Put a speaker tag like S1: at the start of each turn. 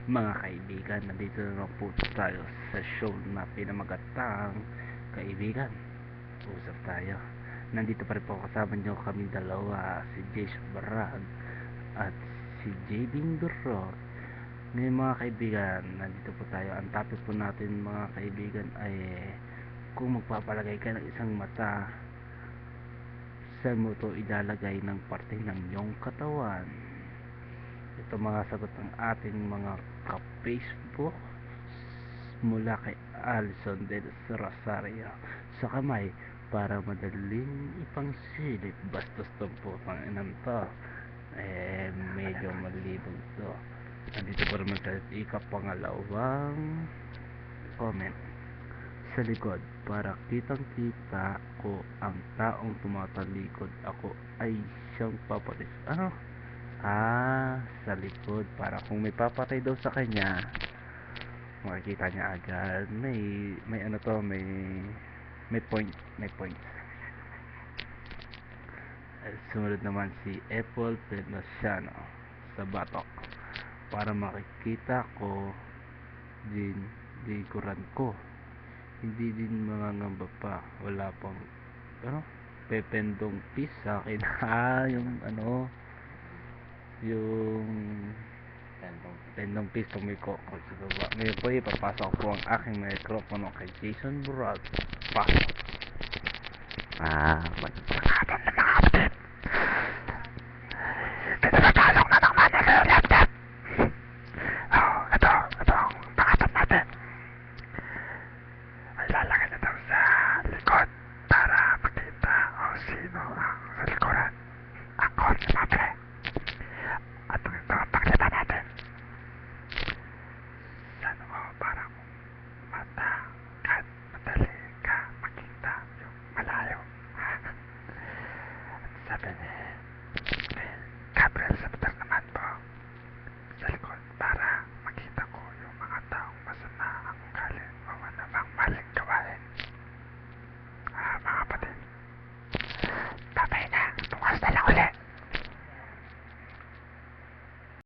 S1: Mga kaibigan, nandito na po tayo sa show na pinamagatang Kaibigan, usap tayo. Nandito pa rin po kasama nyo kami dalawa, si Jason Barag at si JB Durrot. Ngayon mga kaibigan, nandito po tayo. Ang topic po natin mga kaibigan ay kung magpapalagay ka ng isang mata, saan mo ito ilalagay ng parte ng iyong katawan? Ito mga sagot ng ating mga ka-Facebook mula kay Alison del Rosario. Sa kamay para madaling ipangsilip. Bastos to po pang inang to. Medyo malibog to. Nandito pa naman sa ikapangalawang comment. Sa likod para kitang kita ko ang taong tumatalikod ako ay siyang papatis. Ano? Sa likod para kung may papatay daw sa kanya makikita niya agad. May ano to, may point. Sumunod naman si Apple Penosiano sa batok para makikita ko din likuran ko, hindi din mangangamba pa, wala pang ano pependong peace sa akin. Yung tendong piece tumiko ko sa baba. Ngayon po ipapasok po ang aking mikropono kay Jason Burrag. Pasok. Magkakaroon